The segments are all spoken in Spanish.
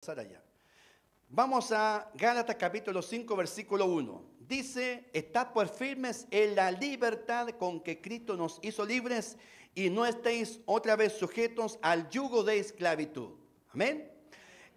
Allá. Vamos a Gálatas capítulo 5, versículo 1. Dice, estad pues firmes en la libertad con que Cristo nos hizo libres y no estéis otra vez sujetos al yugo de esclavitud. Amén.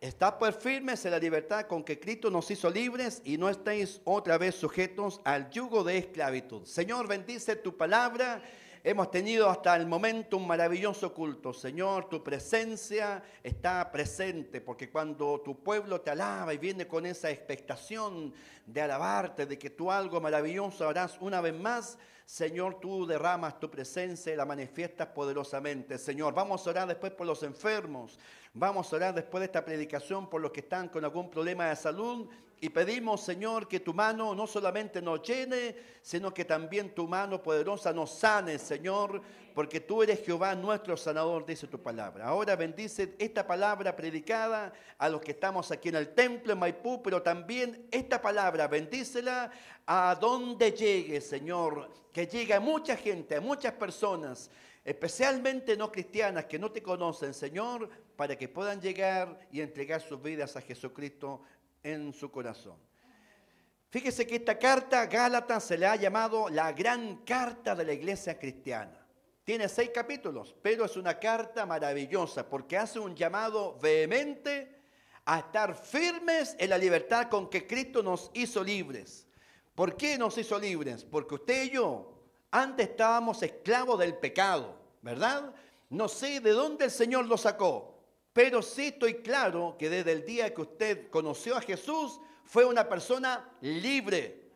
Estad pues firmes en la libertad con que Cristo nos hizo libres y no estéis otra vez sujetos al yugo de esclavitud. Señor, bendice tu palabra. Hemos tenido hasta el momento un maravilloso culto. Señor, tu presencia está presente, porque cuando tu pueblo te alaba y viene con esa expectación de alabarte, de que tú algo maravilloso harás una vez más, Señor, tú derramas tu presencia y la manifiestas poderosamente. Señor, vamos a orar después por los enfermos. Vamos a orar después de esta predicación por los que están con algún problema de salud. Y pedimos, Señor, que tu mano no solamente nos llene, sino que también tu mano poderosa nos sane, Señor, porque tú eres Jehová nuestro sanador, dice tu palabra. Ahora bendice esta palabra predicada a los que estamos aquí en el templo en Maipú, pero también esta palabra, bendícela a donde llegue, Señor, que llegue a mucha gente, a muchas personas, especialmente no cristianas que no te conocen, Señor, para que puedan llegar y entregar sus vidas a Jesucristo en su corazón. Fíjese que esta carta, Gálatas, se le ha llamado la gran carta de la iglesia cristiana. Tiene 6 capítulos, pero es una carta maravillosa porque hace un llamado vehemente a estar firmes en la libertad con que Cristo nos hizo libres. ¿Por qué nos hizo libres? Porque usted y yo antes estábamos esclavos del pecado, ¿verdad? No sé de dónde el Señor lo sacó. Pero sí estoy claro que desde el día que usted conoció a Jesús, fue una persona libre.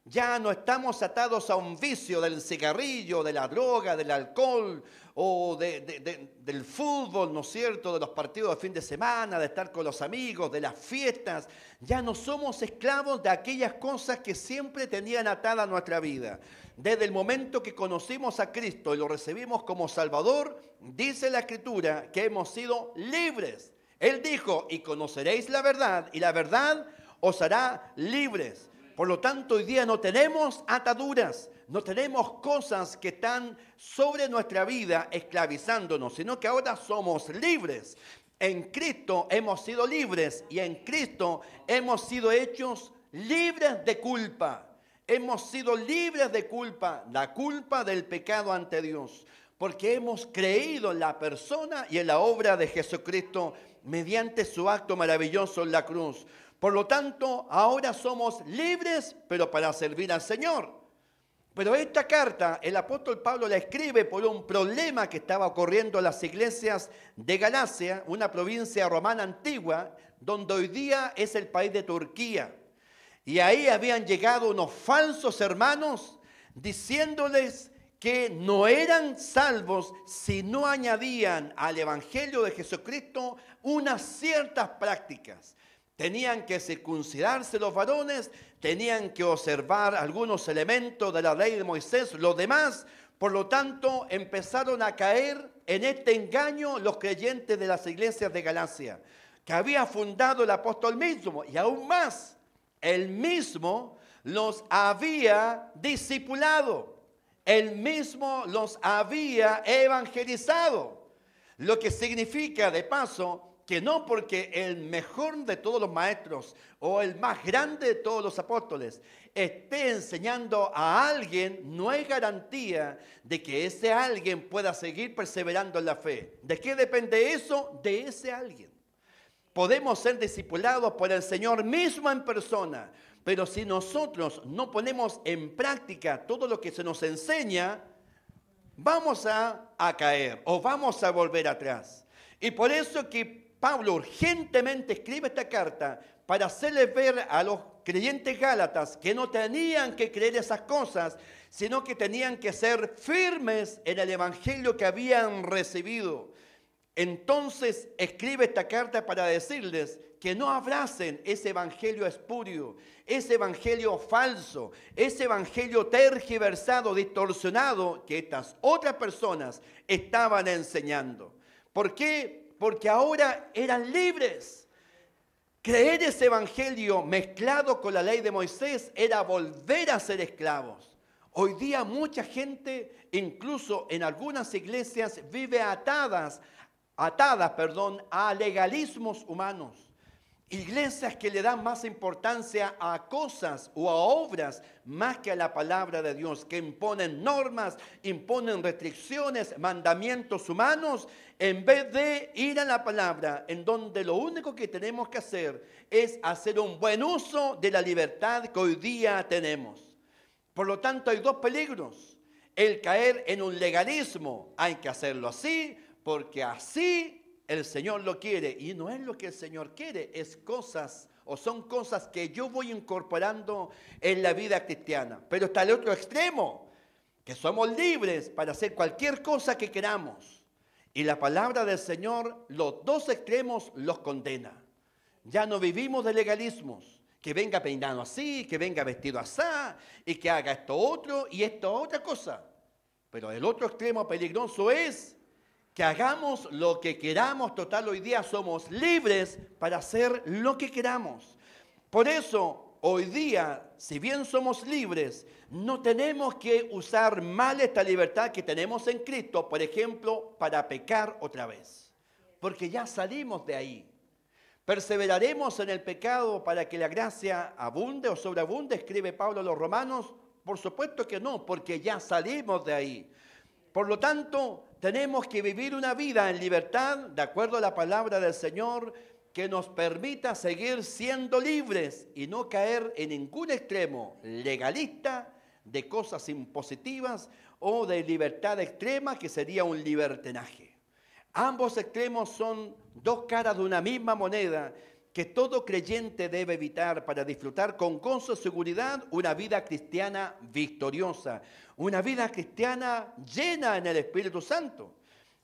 Ya no estamos atados a un vicio del cigarrillo, de la droga, del alcohol o del fútbol, ¿no es cierto?, de los partidos de fin de semana, de estar con los amigos, de las fiestas. Ya no somos esclavos de aquellas cosas que siempre tenían atada nuestra vida. Desde el momento que conocimos a Cristo y lo recibimos como Salvador, dice la Escritura que hemos sido libres. Él dijo, y conoceréis la verdad, y la verdad os hará libres. Por lo tanto, hoy día no tenemos ataduras, no tenemos cosas que están sobre nuestra vida esclavizándonos, sino que ahora somos libres. En Cristo hemos sido libres y en Cristo hemos sido hechos libres de culpa. Hemos sido libres de culpa, la culpa del pecado ante Dios, porque hemos creído en la persona y en la obra de Jesucristo mediante su acto maravilloso en la cruz. Por lo tanto, ahora somos libres, pero para servir al Señor. Pero esta carta, el apóstol Pablo la escribe por un problema que estaba ocurriendo en las iglesias de Galacia, una provincia romana antigua, donde hoy día es el país de Turquía. Y ahí habían llegado unos falsos hermanos diciéndoles que no eran salvos si no añadían al evangelio de Jesucristo unas ciertas prácticas. Tenían que circuncidarse los varones, tenían que observar algunos elementos de la ley de Moisés, los demás, por lo tanto, empezaron a caer en este engaño los creyentes de las iglesias de Galacia, que había fundado el apóstol mismo, y aún más, él mismo los había discipulado, él mismo los había evangelizado, lo que significa, de paso, que no porque el mejor de todos los maestros o el más grande de todos los apóstoles esté enseñando a alguien, no hay garantía de que ese alguien pueda seguir perseverando en la fe. ¿De qué depende eso? De ese alguien. Podemos ser discipulados por el Señor mismo en persona, pero si nosotros no ponemos en práctica todo lo que se nos enseña, vamos a caer o vamos a volver atrás. Y por eso que Pablo urgentemente escribe esta carta para hacerles ver a los creyentes gálatas que no tenían que creer esas cosas, sino que tenían que ser firmes en el evangelio que habían recibido. Entonces escribe esta carta para decirles que no abracen ese evangelio espurio, ese evangelio falso, ese evangelio tergiversado, distorsionado que estas otras personas estaban enseñando. ¿Por qué? Porque ahora eran libres. Creer ese evangelio mezclado con la ley de Moisés era volver a ser esclavos. Hoy día mucha gente, incluso en algunas iglesias, vive atadas a legalismos humanos. Iglesias que le dan más importancia a cosas o a obras más que a la palabra de Dios, que imponen normas, imponen restricciones, mandamientos humanos, en vez de ir a la palabra, en donde lo único que tenemos que hacer es hacer un buen uso de la libertad que hoy día tenemos. Por lo tanto, hay dos peligros. El caer en un legalismo, hay que hacerlo así, porque así el Señor lo quiere, y no es lo que el Señor quiere, es cosas o son cosas que yo voy incorporando en la vida cristiana. Pero está el otro extremo, que somos libres para hacer cualquier cosa que queramos. Y la palabra del Señor, los dos extremos los condena. Ya no vivimos de legalismos, que venga peinado así, que venga vestido así, y que haga esto otro y esto otra cosa. Pero el otro extremo peligroso es que hagamos lo que queramos. Total, hoy día somos libres para hacer lo que queramos. Por eso, hoy día, si bien somos libres, no tenemos que usar mal esta libertad que tenemos en Cristo, por ejemplo, para pecar otra vez. Porque ya salimos de ahí. ¿Perseveraremos en el pecado para que la gracia abunde o sobreabunde? Escribe Pablo a los Romanos. Por supuesto que no, porque ya salimos de ahí. Por lo tanto, tenemos que vivir una vida en libertad, de acuerdo a la palabra del Señor, que nos permita seguir siendo libres y no caer en ningún extremo legalista de cosas impositivas o de libertad extrema, que sería un libertinaje. Ambos extremos son dos caras de una misma moneda que todo creyente debe evitar para disfrutar con gozo y seguridad una vida cristiana victoriosa, una vida cristiana llena en el Espíritu Santo.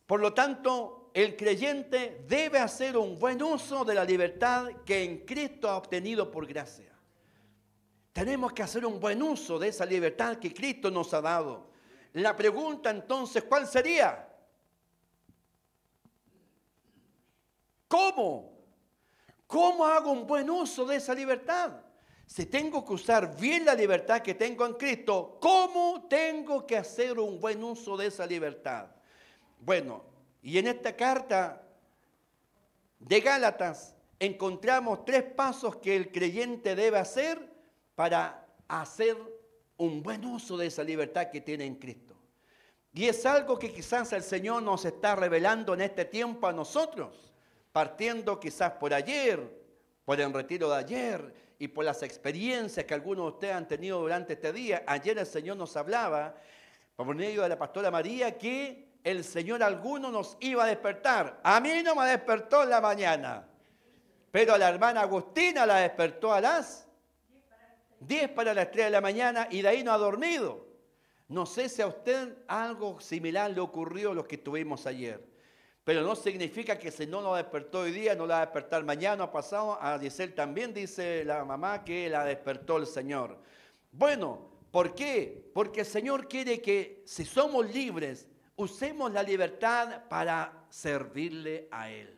Por lo tanto, el creyente debe hacer un buen uso de la libertad que en Cristo ha obtenido por gracia. Tenemos que hacer un buen uso de esa libertad que Cristo nos ha dado. La pregunta entonces, ¿cuál sería? ¿Cómo? ¿Cómo hago un buen uso de esa libertad? Si tengo que usar bien la libertad que tengo en Cristo, ¿cómo tengo que hacer un buen uso de esa libertad? Bueno, y en esta carta de Gálatas encontramos 3 pasos que el creyente debe hacer para hacer un buen uso de esa libertad que tiene en Cristo. Y es algo que quizás el Señor nos está revelando en este tiempo a nosotros, partiendo quizás por ayer, por el retiro de ayer y por las experiencias que algunos de ustedes han tenido durante este día. Ayer el Señor nos hablaba, por medio de la pastora María, que el Señor a algunos nos iba a despertar. A mí no me despertó en la mañana, pero a la hermana Agustina la despertó a las 10 para las 3 de la mañana y de ahí no ha dormido. No sé si a usted algo similar le ocurrió a los que estuvimos ayer. Pero no significa que si no lo despertó hoy día, no la va a despertar mañana o pasado. A Giselle también dice la mamá que la despertó el Señor. Bueno, ¿por qué? Porque el Señor quiere que si somos libres, usemos la libertad para servirle a Él.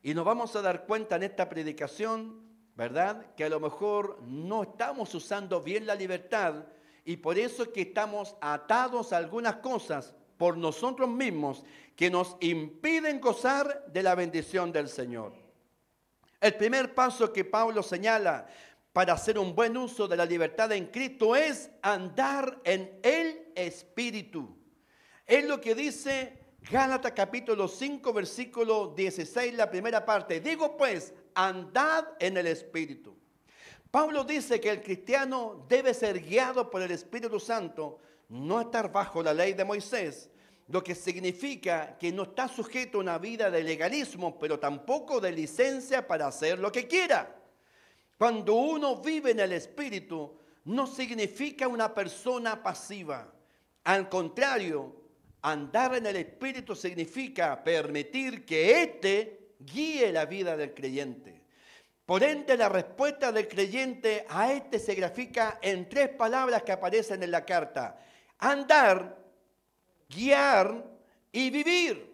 Y nos vamos a dar cuenta en esta predicación, ¿verdad?, que a lo mejor no estamos usando bien la libertad y por eso es que estamos atados a algunas cosas por nosotros mismos que nos impiden gozar de la bendición del Señor. El primer paso que Pablo señala para hacer un buen uso de la libertad en Cristo es andar en el Espíritu. Es lo que dice Gálatas capítulo 5, versículo 16, la primera parte. Digo pues, andad en el Espíritu. Pablo dice que el cristiano debe ser guiado por el Espíritu Santo, no estar bajo la ley de Moisés, lo que significa que no está sujeto a una vida de legalismo, pero tampoco de licencia para hacer lo que quiera. Cuando uno vive en el Espíritu, no significa una persona pasiva. Al contrario, andar en el Espíritu significa permitir que éste guíe la vida del creyente. Por ende, la respuesta del creyente a este se grafica en 3 palabras que aparecen en la carta: andar, guiar y vivir.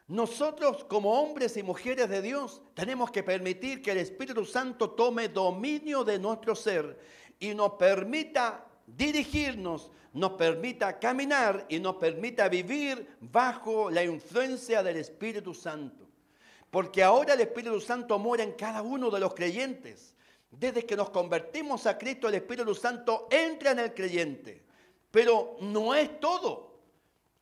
Nosotros como hombres y mujeres de Dios tenemos que permitir que el Espíritu Santo tome dominio de nuestro ser y nos permita dirigirnos, nos permita caminar y nos permita vivir bajo la influencia del Espíritu Santo. Porque ahora el Espíritu Santo mora en cada uno de los creyentes. Desde que nos convertimos a Cristo, el Espíritu Santo entra en el creyente. Pero no es todo.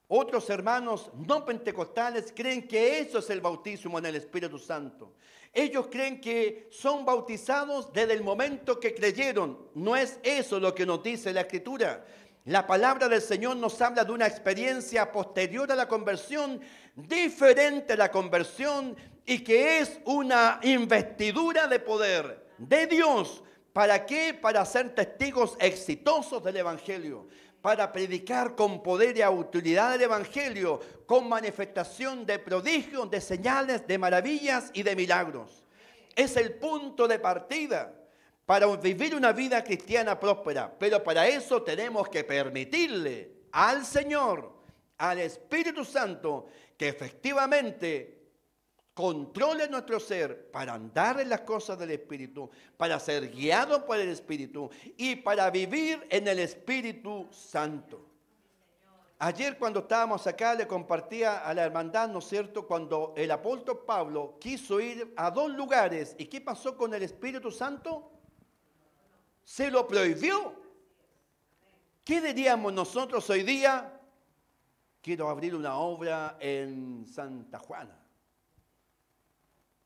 Otros hermanos no pentecostales creen que eso es el bautismo en el Espíritu Santo. Ellos creen que son bautizados desde el momento que creyeron. No es eso lo que nos dice la Escritura. La palabra del Señor nos habla de una experiencia posterior a la conversión, diferente a la conversión, y que es una investidura de poder de Dios. ¿Para qué? Para ser testigos exitosos del Evangelio, para predicar con poder y autoridad del Evangelio, con manifestación de prodigios, de señales, de maravillas y de milagros. Es el punto de partida para vivir una vida cristiana próspera. Pero para eso tenemos que permitirle al Señor, al Espíritu Santo, que efectivamente controle nuestro ser para andar en las cosas del Espíritu, para ser guiados por el Espíritu y para vivir en el Espíritu Santo. Ayer cuando estábamos acá le compartía a la hermandad, ¿no es cierto?, cuando el apóstol Pablo quiso ir a 2 lugares. ¿Y qué pasó con el Espíritu Santo? Se lo prohibió. ¿Qué diríamos nosotros hoy día? Quiero abrir una obra en Santa Juana.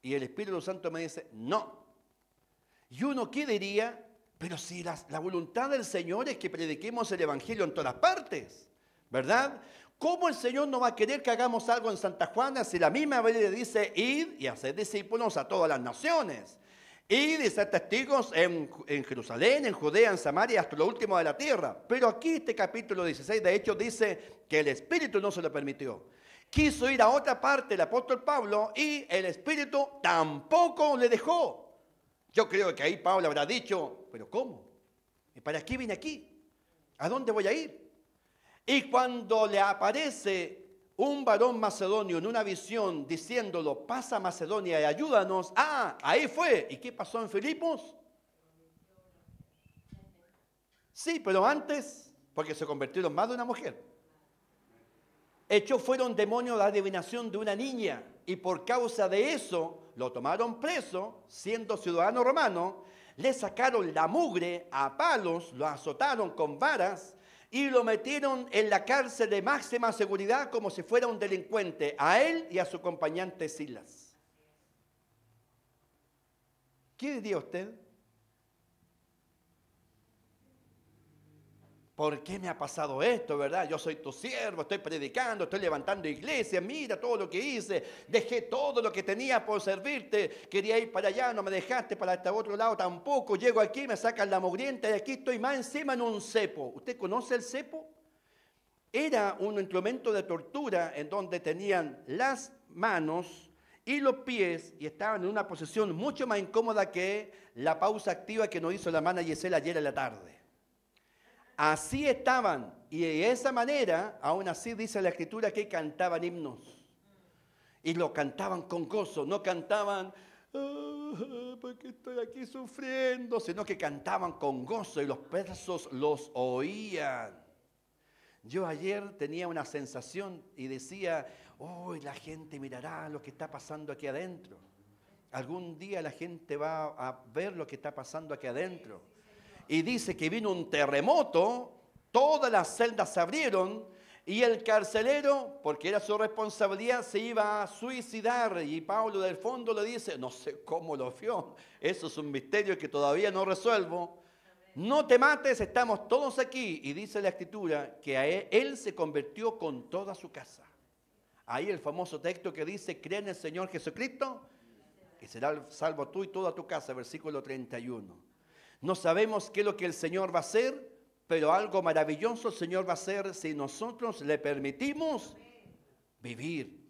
Y el Espíritu Santo me dice, no. Y uno, ¿qué diría? Pero si la voluntad del Señor es que prediquemos el Evangelio en todas partes, ¿verdad? ¿Cómo el Señor no va a querer que hagamos algo en Santa Juana si la misma Biblia dice, id y haced discípulos a todas las naciones? Id y ser testigos en Jerusalén, en Judea, en Samaria, hasta lo último de la tierra. Pero aquí este capítulo 16 de Hechos dice que el Espíritu no se lo permitió. Quiso ir a otra parte el apóstol Pablo y el Espíritu tampoco le dejó. Yo creo que ahí Pablo habrá dicho, ¿pero cómo? ¿Y para qué vine aquí? ¿A dónde voy a ir? Y cuando le aparece un varón macedonio en una visión diciéndolo, pasa a Macedonia y ayúdanos, ahí fue. ¿Y qué pasó en Filipos? Sí, pero antes, porque se convirtieron más de una mujer. Echó fuera un demonio de adivinación de una niña y por causa de eso lo tomaron preso, siendo ciudadano romano, le sacaron la mugre a palos, lo azotaron con varas y lo metieron en la cárcel de máxima seguridad como si fuera un delincuente, a él y a su acompañante Silas. ¿Qué diría usted? ¿Por qué me ha pasado esto, verdad? Yo soy tu siervo, estoy predicando, estoy levantando iglesias, mira todo lo que hice, dejé todo lo que tenía por servirte, quería ir para allá, no me dejaste, para este otro lado tampoco, llego aquí, me sacan la mugrienta y aquí estoy más encima en un cepo. ¿Usted conoce el cepo? Era un instrumento de tortura en donde tenían las manos y los pies y estaban en una posición mucho más incómoda que la pausa activa que nos hizo la hermana Gisela ayer en la tarde. Así estaban, y de esa manera, aún así dice la Escritura que cantaban himnos. Y lo cantaban con gozo, no cantaban, porque estoy aquí sufriendo, sino que cantaban con gozo y los presos los oían. Yo ayer tenía una sensación y decía, hoy la gente mirará lo que está pasando aquí adentro. Algún día la gente va a ver lo que está pasando aquí adentro. Y dice que vino un terremoto, todas las celdas se abrieron y el carcelero, porque era su responsabilidad, se iba a suicidar. Y Pablo del fondo le dice, no sé cómo lo vio, eso es un misterio que todavía no resuelvo. No te mates, estamos todos aquí. Y dice la Escritura que él se convirtió con toda su casa. Ahí el famoso texto que dice, cree en el Señor Jesucristo, que será salvo tú y toda tu casa, versículo 31. No sabemos qué es lo que el Señor va a hacer, pero algo maravilloso el Señor va a hacer si nosotros le permitimos vivir,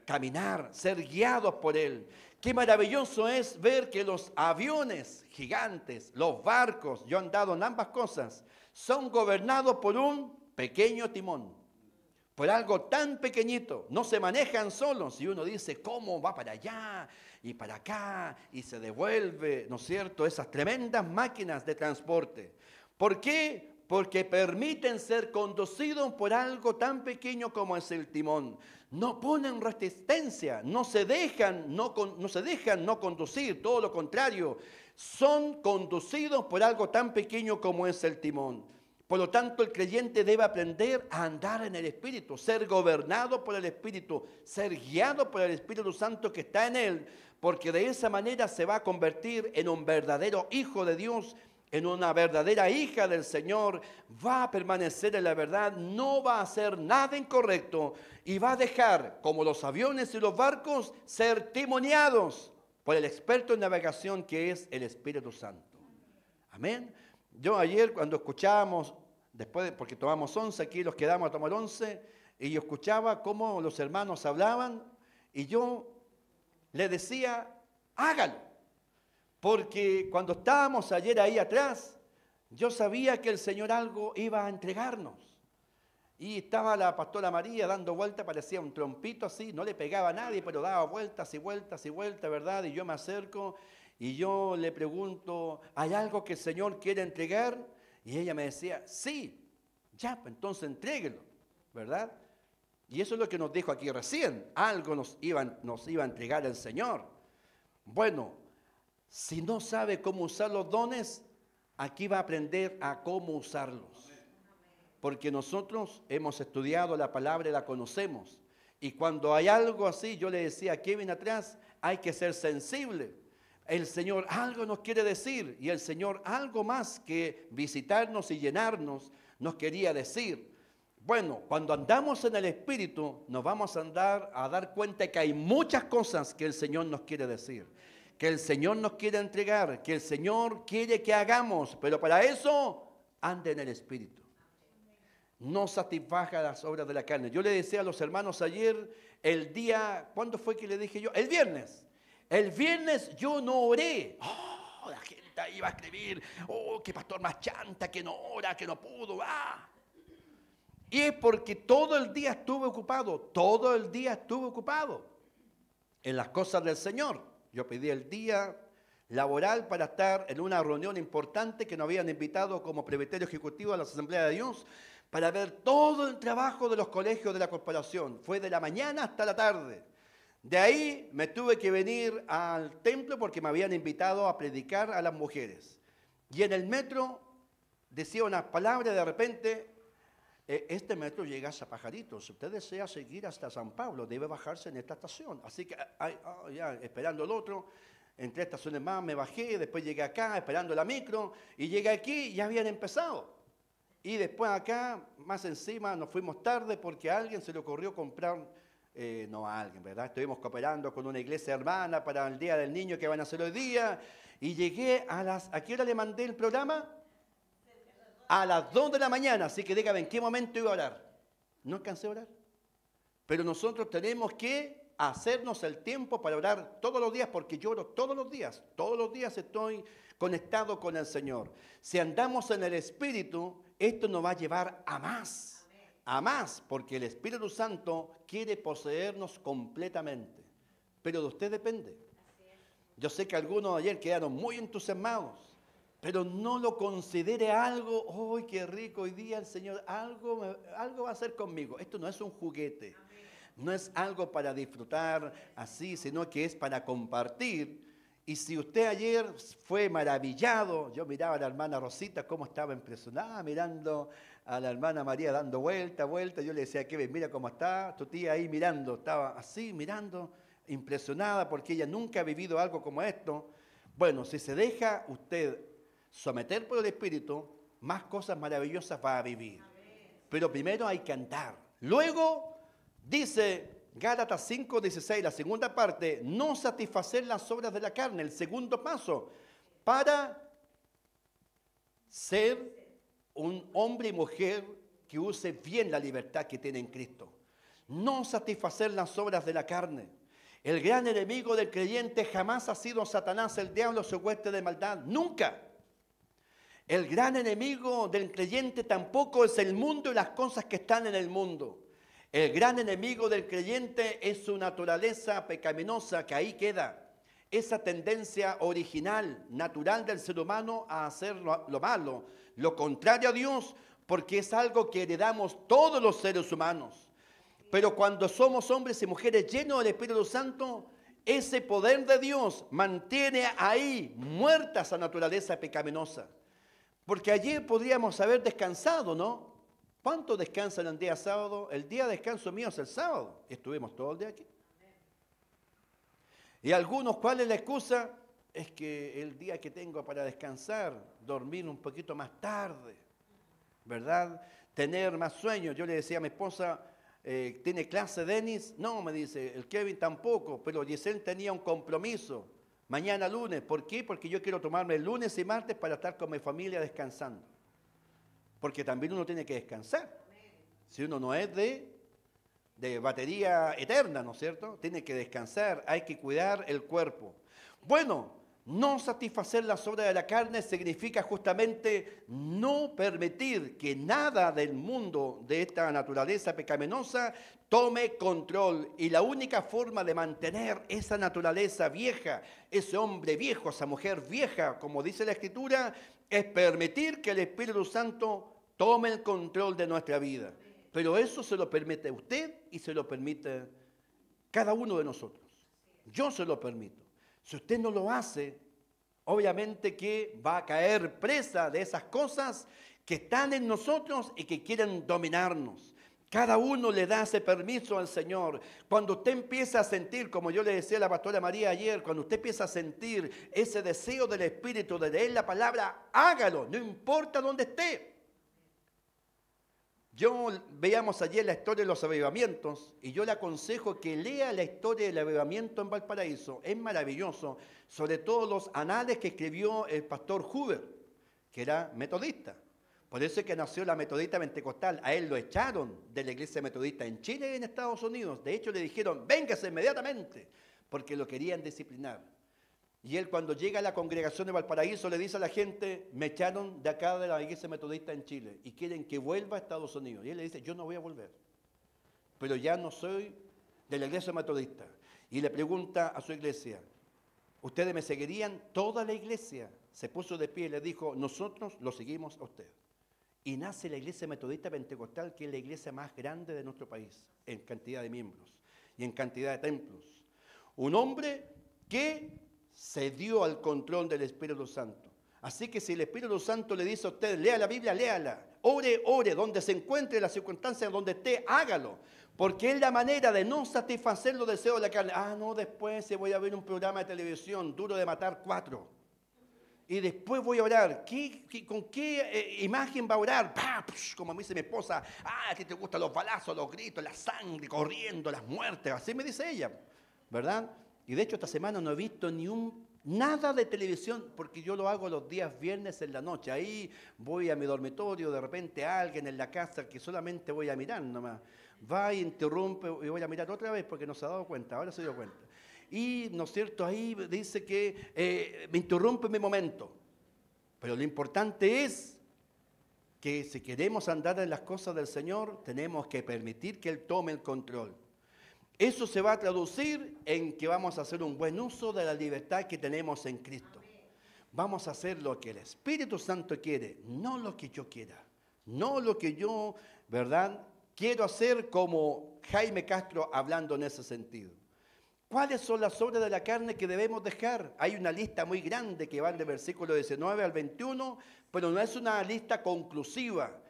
caminar, ser guiados por Él. Qué maravilloso es ver que los aviones gigantes, los barcos, yo he andado en ambas cosas, son gobernados por un pequeño timón, por algo tan pequeñito, no se manejan solos. Y uno dice, ¿cómo va para allá y para acá y se devuelve, ¿no es cierto?, esas tremendas máquinas de transporte. ¿Por qué? porque permiten ser conducidos por algo tan pequeño como es el timón. No ponen resistencia, no se dejan no conducir, todo lo contrario, son conducidos por algo tan pequeño como es el timón. Por lo tanto, el creyente debe aprender a andar en el Espíritu, ser gobernado por el Espíritu, ser guiado por el Espíritu Santo que está en él, porque de esa manera se va a convertir en un verdadero hijo de Dios, en una verdadera hija del Señor, va a permanecer en la verdad, no va a hacer nada incorrecto y va a dejar, como los aviones y los barcos, ser timoneados por el experto en navegación que es el Espíritu Santo. Amén. Yo ayer cuando escuchábamos, porque tomamos 11, aquí los quedamos a tomar 11, y yo escuchaba cómo los hermanos hablaban, y yo le decía, hágalo. Porque cuando estábamos ayer ahí atrás, yo sabía que el Señor algo iba a entregarnos. Y estaba la pastora María dando vueltas, parecía un trompito así, no le pegaba a nadie, pero daba vueltas y vueltas y vueltas, ¿verdad? Y yo me acerco y yo le pregunto, ¿hay algo que el Señor quiere entregar? Y ella me decía, sí, ya, pues entonces entréguelo, ¿verdad? Y eso es lo que nos dijo aquí recién, algo nos iba a entregar el Señor. Bueno, si no sabe cómo usar los dones, aquí va a aprender a cómo usarlos. Porque nosotros hemos estudiado la palabra y la conocemos. Y cuando hay algo así, yo le decía a Kevin atrás, hay que ser sensible. El Señor algo nos quiere decir y el Señor algo más que visitarnos y llenarnos nos quería decir. Bueno, cuando andamos en el Espíritu nos vamos a dar cuenta que hay muchas cosas que el Señor nos quiere decir, que el Señor nos quiere entregar, que el Señor quiere que hagamos, pero para eso ande en el Espíritu. No satisfaga las obras de la carne. Yo le decía a los hermanos ayer, el día, ¿cuándo fue que le dije yo? El viernes. El viernes yo no oré. Oh, la gente iba a escribir, oh, qué pastor más chanta, que no ora, que no pudo. Y es porque todo el día estuve ocupado en las cosas del Señor. Yo pedí el día laboral para estar en una reunión importante que nos habían invitado como presbiterio ejecutivo a la Asamblea de Dios para ver todo el trabajo de los colegios de la corporación. Fue de la mañana hasta la tarde. De ahí me tuve que venir al templo porque me habían invitado a predicar a las mujeres. Y en el metro decía unas palabras, de repente, este metro llega hasta Pajaritos. Si usted desea seguir hasta San Pablo, debe bajarse en esta estación. Así que, ya esperando el otro, en 3 estaciones más me bajé, después llegué acá esperando la micro, y llegué aquí y ya habían empezado. Y después acá, más encima, nos fuimos tarde porque a alguien se le ocurrió comprar, no a alguien, ¿verdad? Estuvimos cooperando con una iglesia hermana para el Día del Niño que van a hacer hoy día, y llegué ¿a qué hora le mandé el programa? A las 2 de la mañana, así que dígame, ¿en qué momento iba a orar? No alcancé a orar. Pero nosotros tenemos que hacernos el tiempo para orar todos los días, porque yo oro todos los días estoy conectado con el Señor. Si andamos en el Espíritu, esto nos va a llevar a más, porque el Espíritu Santo quiere poseernos completamente, pero de usted depende. Yo sé que algunos ayer quedaron muy entusiasmados, pero no lo considere algo, ¡ay, qué rico! Hoy día el Señor algo va a hacer conmigo. Esto no es un juguete, no es algo para disfrutar así, sino que es para compartir. Y si usted ayer fue maravillado, yo miraba a la hermana Rosita cómo estaba impresionada, mirando a la hermana María dando vuelta, yo le decía, Kevin, mira cómo está tu tía ahí mirando, estaba así mirando, impresionada porque ella nunca ha vivido algo como esto. Bueno, si se deja usted someter por el Espíritu, más cosas maravillosas va a vivir. Pero primero hay que andar. Luego dice Gálatas 5:16, la segunda parte, no satisfacer las obras de la carne, el segundo paso, para ser un hombre y mujer que use bien la libertad que tiene en Cristo. No satisfacer las obras de la carne. El gran enemigo del creyente jamás ha sido Satanás, el diablo, su hueste de maldad, nunca. El gran enemigo del creyente tampoco es el mundo y las cosas que están en el mundo. El gran enemigo del creyente es su naturaleza pecaminosa, que ahí queda. esa tendencia original, natural del ser humano a hacer lo malo, lo contrario a Dios, porque es algo que heredamos todos los seres humanos. Pero cuando somos hombres y mujeres llenos del Espíritu Santo, ese poder de Dios mantiene ahí muerta esa naturaleza pecaminosa. Porque ayer podríamos haber descansado, ¿no? ¿Cuántos descansan el día sábado? El día de descanso mío es el sábado. Estuvimos todo el día aquí. Y algunos, ¿cuál es la excusa? Es que el día que tengo para descansar, dormir un poquito más tarde, ¿verdad? Tener más sueño. Yo le decía a mi esposa, ¿tiene clase Denis? No, me dice, el Kevin tampoco, pero Giselle tenía un compromiso. Mañana lunes, ¿por qué? Porque yo quiero tomarme el lunes y martes para estar con mi familia descansando. Porque también uno tiene que descansar. Si uno no es de batería eterna, ¿no es cierto? Tiene que descansar, hay que cuidar el cuerpo. Bueno, no satisfacer las obras de la carne significa justamente no permitir que nada del mundo de esta naturaleza pecaminosa tome control. Y la única forma de mantener esa naturaleza vieja, ese hombre viejo, esa mujer vieja, como dice la Escritura, es permitir que el Espíritu Santo tome el control de nuestra vida. Pero eso se lo permite usted y se lo permite cada uno de nosotros. Yo se lo permito. Si usted no lo hace, obviamente que va a caer presa de esas cosas que están en nosotros y que quieren dominarnos. Cada uno le da ese permiso al Señor. Cuando usted empieza a sentir, como yo le decía a la pastora María ayer, cuando usted empieza a sentir ese deseo del Espíritu de leer la palabra, hágalo, no importa dónde esté. Veíamos ayer la historia de los avivamientos y yo le aconsejo que lea la historia del avivamiento en Valparaíso. Es maravilloso, sobre todo los anales que escribió el pastor Huber, que era metodista. Por eso es que nació la metodista pentecostal. A él lo echaron de la iglesia metodista en Chile y en Estados Unidos. De hecho le dijeron, véngase inmediatamente, porque lo querían disciplinar. Y él cuando llega a la congregación de Valparaíso le dice a la gente, me echaron de acá de la iglesia metodista en Chile y quieren que vuelva a Estados Unidos. Y él le dice, yo no voy a volver, pero ya no soy de la iglesia metodista. Y le pregunta a su iglesia, ¿ustedes me seguirían? Toda la iglesia se puso de pie y le dijo, nosotros lo seguimos a usted. Y nace la iglesia metodista pentecostal, que es la iglesia más grande de nuestro país, en cantidad de miembros y en cantidad de templos. Un hombre que se dio al control del Espíritu Santo. Así que si el Espíritu Santo le dice a usted, lea la Biblia, léala. Ore, ore, donde se encuentre la circunstancia, donde esté, hágalo. Porque es la manera de no satisfacer los deseos de la carne. Ah, no, después se voy a ver un programa de televisión, Duro de Matar 4. Y después voy a orar. ¿Con qué imagen va a orar? ¡Pah! Como me dice mi esposa, a ti te gustan los balazos, los gritos, la sangre, corriendo, las muertes. Así me dice ella, ¿verdad? Y de hecho esta semana no he visto nada de televisión, porque yo lo hago los días viernes en la noche. Ahí voy a mi dormitorio, de repente alguien en la casa que solamente voy a mirar nomás. Va y interrumpe y voy a mirar otra vez porque no se ha dado cuenta, ahora se dio cuenta. Y, ¿no es cierto?, ahí dice que me interrumpe mi momento. Pero lo importante es que si queremos andar en las cosas del Señor, tenemos que permitir que Él tome el control. Eso se va a traducir en que vamos a hacer un buen uso de la libertad que tenemos en Cristo. Vamos a hacer lo que el Espíritu Santo quiere, no lo que yo quiera. No lo que yo, ¿verdad?, quiero hacer, como Jaime Castro hablando en ese sentido. ¿Cuáles son las obras de la carne que debemos dejar? Hay una lista muy grande que va del versículo 19 al 21, pero no es una lista conclusiva.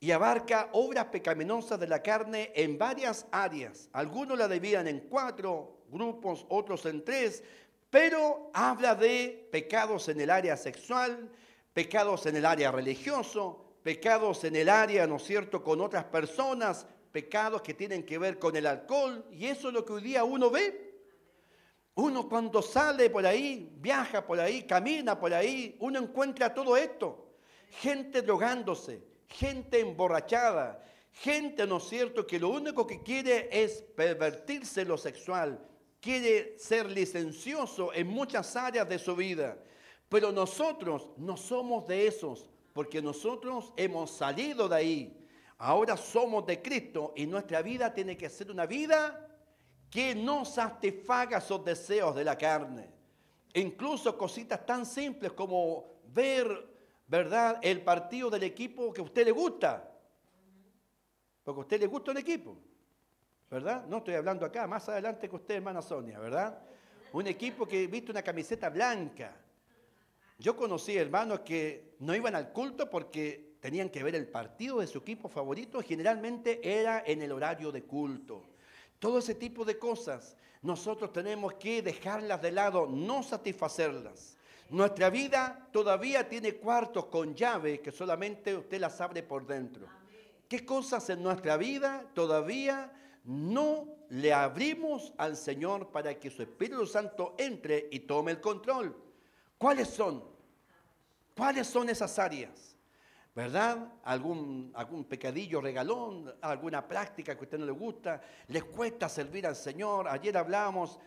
Y abarca obras pecaminosas de la carne en varias áreas. Algunos la dividían en 4 grupos, otros en 3, pero habla de pecados en el área sexual, pecados en el área religioso, pecados en el área, ¿no es cierto?, con otras personas, pecados que tienen que ver con el alcohol, y eso es lo que hoy día uno ve. Uno cuando sale por ahí, viaja por ahí, camina por ahí, uno encuentra todo esto. Gente drogándose, gente emborrachada, gente, ¿no es cierto?, que lo único que quiere es pervertirse lo sexual, quiere ser licencioso en muchas áreas de su vida. Pero nosotros no somos de esos, porque nosotros hemos salido de ahí. Ahora somos de Cristo y nuestra vida tiene que ser una vida que no satisfaga esos deseos de la carne. Incluso cositas tan simples como ver, ¿verdad?, el partido del equipo que a usted le gusta. Porque a usted le gusta un equipo, ¿verdad? No estoy hablando acá, más adelante que usted, hermana Sonia, ¿verdad? Un equipo que viste una camiseta blanca. Yo conocí hermanos que no iban al culto porque tenían que ver el partido de su equipo favorito, generalmente era en el horario de culto. Todo ese tipo de cosas nosotros tenemos que dejarlas de lado, no satisfacerlas. Nuestra vida todavía tiene cuartos con llave que solamente usted las abre por dentro. ¿Qué cosas en nuestra vida todavía no le abrimos al Señor para que su Espíritu Santo entre y tome el control? ¿Cuáles son? ¿Cuáles son esas áreas? ¿Verdad? ¿Algún pecadillo regalón? ¿Alguna práctica que a usted no le gusta? ¿Les cuesta servir al Señor? Ayer hablábamos,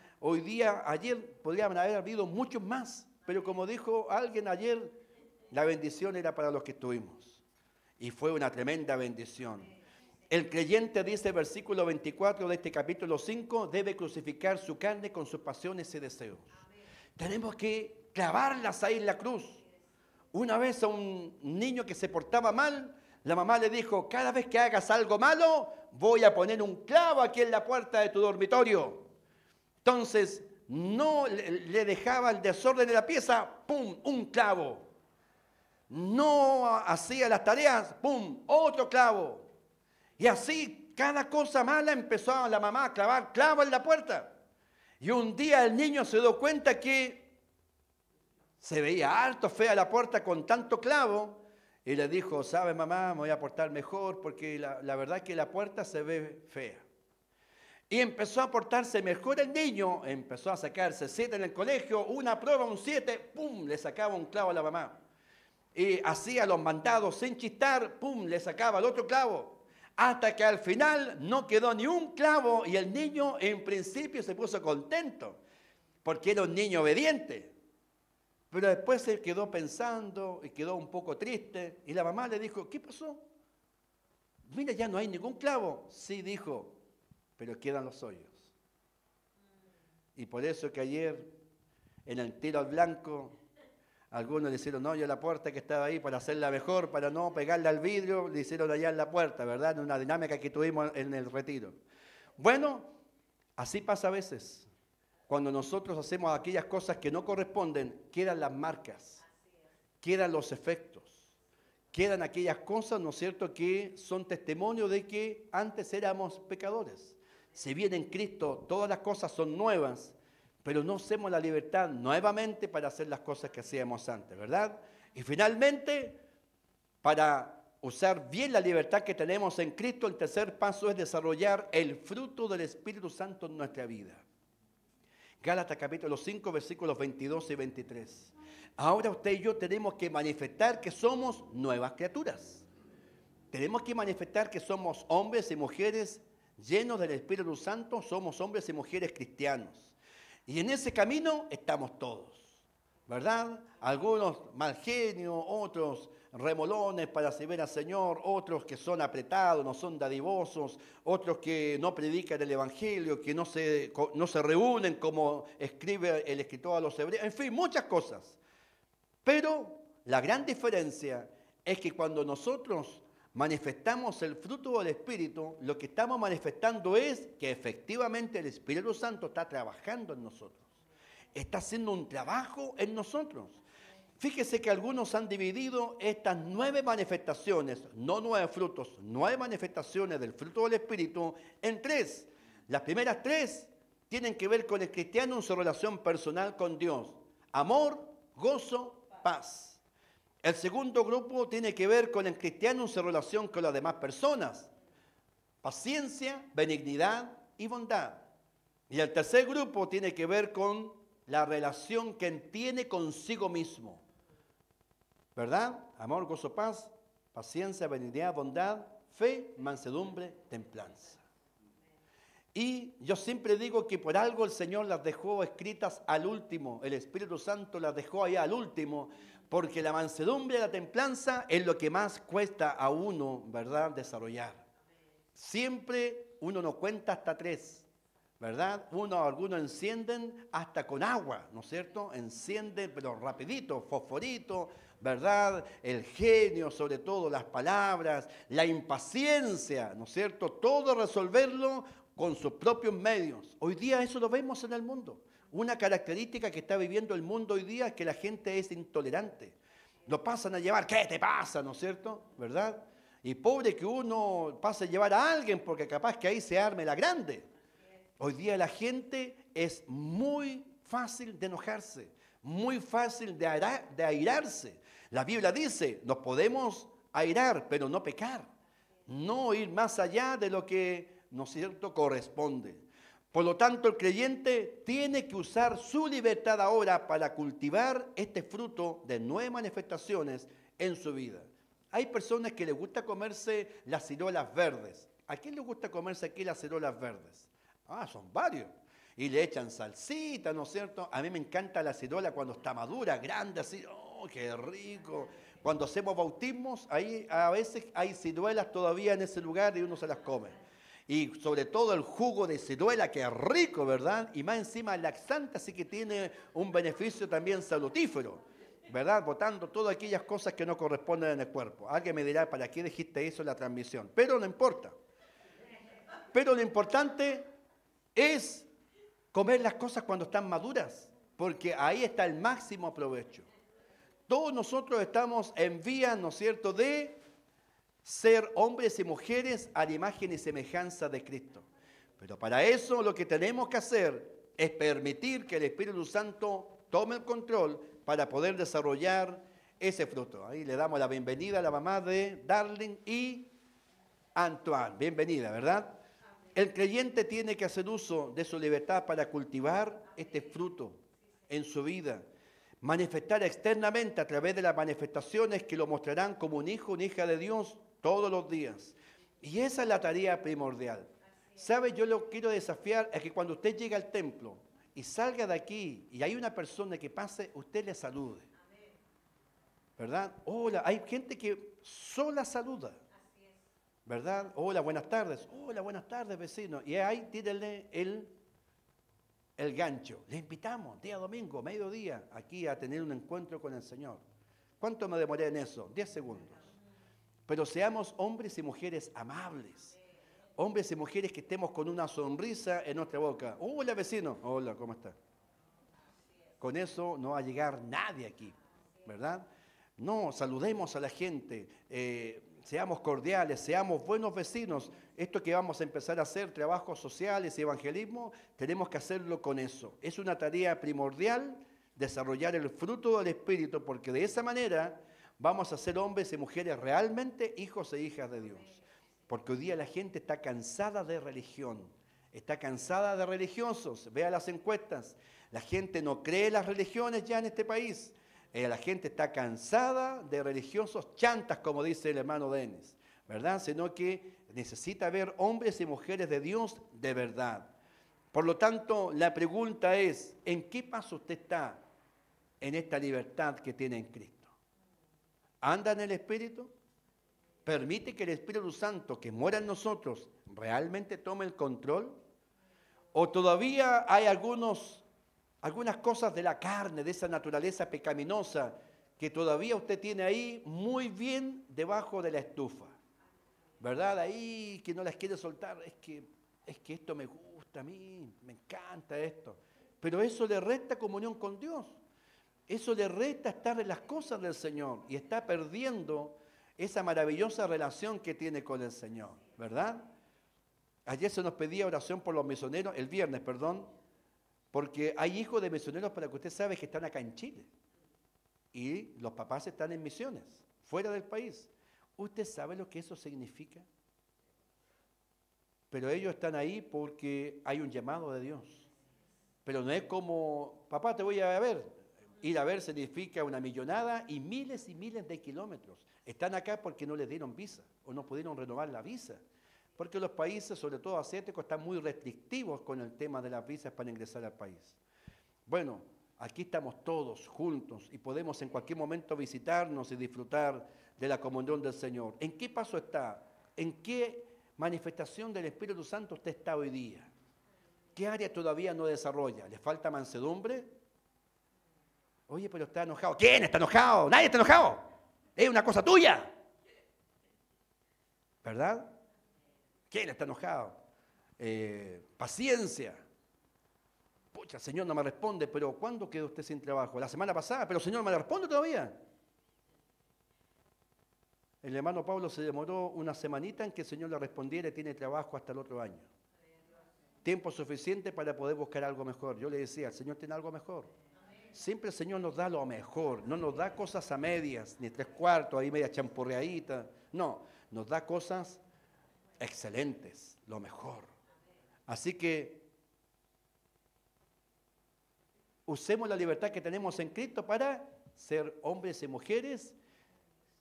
ayer podrían haber habido muchos más, pero como dijo alguien ayer, la bendición era para los que estuvimos. Y fue una tremenda bendición. El creyente, dice versículo 24 de este capítulo 5, debe crucificar su carne con sus pasiones y deseos. Tenemos que clavarlas ahí en la cruz. Una vez a un niño que se portaba mal, la mamá le dijo, cada vez que hagas algo malo, voy a poner un clavo aquí en la puerta de tu dormitorio. Entonces, no le dejaba el desorden de la pieza, ¡pum!, un clavo. No hacía las tareas, ¡pum!, otro clavo. Y así, cada cosa mala empezó la mamá a clavar clavo en la puerta. Y un día el niño se dio cuenta que se veía harto fea la puerta con tanto clavo y le dijo, ¿sabe mamá? Me voy a portar mejor porque la verdad es que la puerta se ve fea. Y empezó a portarse mejor el niño, empezó a sacarse 7 en el colegio, una prueba, un 7, ¡pum!, le sacaba un clavo a la mamá. Y hacía los mandados sin chistar, ¡pum!, le sacaba el otro clavo. Hasta que al final no quedó ni un clavo y el niño en principio se puso contento porque era un niño obediente. Pero después se quedó pensando y quedó un poco triste. Y la mamá le dijo, ¿qué pasó? Mira, ya no hay ningún clavo. Sí, dijo, pero quedan los hoyos. Y por eso que ayer, en el tiro al blanco, algunos le hicieron hoyo a la puerta que estaba ahí para hacerla mejor, para no pegarle al vidrio, le hicieron allá en la puerta, ¿verdad? En una dinámica que tuvimos en el retiro. Bueno, así pasa a veces. Cuando nosotros hacemos aquellas cosas que no corresponden, quedan las marcas, quedan los efectos, quedan aquellas cosas, ¿no es cierto?, que son testimonio de que antes éramos pecadores. Si bien en Cristo todas las cosas son nuevas, pero no hacemos la libertad nuevamente para hacer las cosas que hacíamos antes, ¿verdad? Y finalmente, para usar bien la libertad que tenemos en Cristo, el tercer paso es desarrollar el fruto del Espíritu Santo en nuestra vida. Gálatas capítulo 5, versículos 22 y 23. Ahora usted y yo tenemos que manifestar que somos nuevas criaturas. Tenemos que manifestar que somos hombres y mujeres llenos del Espíritu Santo, somos hombres y mujeres cristianos. Y en ese camino estamos todos, ¿verdad? Algunos mal genio, otros remolones para servir al Señor, otros que son apretados, no son dadivosos, otros que no predican el Evangelio, que no se reúnen como escribe el escritor a los hebreos, en fin, muchas cosas. Pero la gran diferencia es que cuando nosotros manifestamos el fruto del Espíritu, lo que estamos manifestando es que efectivamente el Espíritu Santo está trabajando en nosotros, está haciendo un trabajo en nosotros. Fíjese que algunos han dividido estas 9 manifestaciones, no 9 frutos, 9 manifestaciones del fruto del Espíritu en 3. Las primeras 3 tienen que ver con el cristiano en su relación personal con Dios. Amor, gozo, paz. El segundo grupo tiene que ver con el cristiano en su relación con las demás personas. Paciencia, benignidad y bondad. Y el tercer grupo tiene que ver con la relación que tiene consigo mismo. ¿Verdad? Amor, gozo, paz, paciencia, benignidad, bondad, fe, mansedumbre, templanza. Y yo siempre digo que por algo el Señor las dejó escritas al último, el Espíritu Santo las dejó allá al último, porque la mansedumbre y la templanza es lo que más cuesta a uno, ¿verdad?, desarrollar. Siempre uno no cuenta hasta 3, ¿verdad? Algunos encienden hasta con agua, ¿no es cierto? Encienden, pero rapidito, fosforito, ¿verdad? El genio, sobre todo las palabras, la impaciencia, ¿no es cierto? Todo resolverlo con sus propios medios. Hoy día eso lo vemos en el mundo. Una característica que está viviendo el mundo hoy día es que la gente es intolerante. Lo pasan a llevar, ¿qué te pasa? ¿No es cierto? ¿Verdad? Y pobre que uno pase a llevar a alguien porque capaz que ahí se arme la grande. Hoy día la gente es muy fácil de enojarse, muy fácil de airarse. La Biblia dice, nos podemos airar, pero no pecar. No ir más allá de lo que, ¿no es cierto?, corresponde. Por lo tanto, el creyente tiene que usar su libertad ahora para cultivar este fruto de nuevas manifestaciones en su vida. Hay personas que les gusta comerse las ciruelas verdes. ¿A quién le gusta comerse aquí las ciruelas verdes? Ah, son varios. Y le echan salsita, ¿no es cierto? A mí me encanta la ciruela cuando está madura, grande, así. ¡Oh, qué rico! Cuando hacemos bautismos, ahí a veces hay ciruelas todavía en ese lugar y uno se las come. Y sobre todo el jugo de ciruela, que es rico, ¿verdad? Y más encima laxante, así que tiene un beneficio también salutífero, ¿verdad? Botando todas aquellas cosas que no corresponden en el cuerpo. Alguien me dirá, ¿para qué dijiste eso en la transmisión? Pero no importa. Pero lo importante es comer las cosas cuando están maduras, porque ahí está el máximo provecho. Todos nosotros estamos en vías, ¿no es cierto?, de ser hombres y mujeres a la imagen y semejanza de Cristo. Pero para eso lo que tenemos que hacer es permitir que el Espíritu Santo tome el control para poder desarrollar ese fruto. Ahí le damos la bienvenida a la mamá de Darling y Antoine. Bienvenida, ¿verdad? El creyente tiene que hacer uso de su libertad para cultivar este fruto en su vida, manifestar externamente a través de las manifestaciones que lo mostrarán como un hijo, una hija de Dios todos los días. Y esa es la tarea primordial. ¿Sabe? Yo lo quiero desafiar a que cuando usted llegue al templo y salga de aquí y hay una persona que pase, usted le salude. ¿Verdad? Hola, hay gente que sola saluda. ¿Verdad? Hola, buenas tardes. Hola, buenas tardes, vecino. Y ahí tírenle el gancho. Le invitamos día domingo, mediodía, aquí a tener un encuentro con el Señor. ¿Cuánto me demoré en eso? 10 segundos. Pero seamos hombres y mujeres amables. Hombres y mujeres que estemos con una sonrisa en nuestra boca. Hola, vecino. Hola, ¿cómo está? Con eso no va a llegar nadie aquí, ¿verdad? No, saludemos a la gente, seamos cordiales, seamos buenos vecinos. Esto que vamos a empezar a hacer, trabajos sociales y evangelismo, tenemos que hacerlo con eso. Es una tarea primordial desarrollar el fruto del Espíritu, porque de esa manera vamos a ser hombres y mujeres realmente hijos e hijas de Dios. Porque hoy día la gente está cansada de religión, está cansada de religiosos. Vea las encuestas, la gente no cree en las religiones ya en este país. La gente está cansada de religiosos chantas, como dice el hermano Denis, ¿verdad? Sino que necesita ver hombres y mujeres de Dios de verdad. Por lo tanto, la pregunta es, ¿en qué paso usted está en esta libertad que tiene en Cristo? ¿Anda en el Espíritu? ¿Permite que el Espíritu Santo que mora en nosotros realmente tome el control? ¿O todavía hay algunas cosas de la carne, de esa naturaleza pecaminosa, que todavía usted tiene ahí muy bien debajo de la estufa? ¿Verdad? Ahí que no las quiere soltar, es que esto me gusta a mí, me encanta esto. Pero eso le resta comunión con Dios. Eso le resta estar en las cosas del Señor y está perdiendo esa maravillosa relación que tiene con el Señor, ¿verdad? Ayer se nos pedía oración por los misioneros, el viernes, perdón, porque hay hijos de misioneros, para que usted sabe, que están acá en Chile. Y los papás están en misiones, fuera del país. ¿Usted sabe lo que eso significa? Pero ellos están ahí porque hay un llamado de Dios. Pero no es como, papá, te voy a ver. Ir a ver significa una millonada y miles de kilómetros. Están acá porque no les dieron visa o no pudieron renovar la visa. Porque los países, sobre todo asiáticos, están muy restrictivos con el tema de las visas para ingresar al país. Bueno, aquí estamos todos juntos y podemos en cualquier momento visitarnos y disfrutar de la comunión del Señor. ¿En qué paso está? ¿En qué manifestación del Espíritu Santo usted está hoy día? ¿Qué área todavía no desarrolla? ¿Le falta mansedumbre? Oye, pero está enojado. ¿Quién está enojado? Nadie está enojado. Es una cosa tuya. ¿Verdad? ¿Quién está enojado? Paciencia. Pucha, el Señor no me responde, pero ¿cuándo quedó usted sin trabajo? La semana pasada, pero el Señor no me responde todavía. El hermano Pablo se demoró una semanita en que el Señor le respondiera y tiene trabajo hasta el otro año. Tiempo suficiente para poder buscar algo mejor. Yo le decía, el Señor tiene algo mejor. Siempre el Señor nos da lo mejor, no nos da cosas a medias, ni 3/4, ahí media champurreadita. No, nos da cosas excelentes, lo mejor. Así que usemos la libertad que tenemos en Cristo para ser hombres y mujeres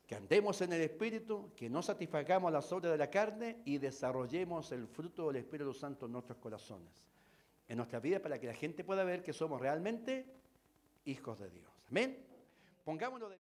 que andemos en el Espíritu, que no satisfagamos las obras de la carne y desarrollemos el fruto del Espíritu Santo en nuestros corazones, en nuestra vida, para que la gente pueda ver que somos realmente hijos de Dios. Amén. Pongámonos de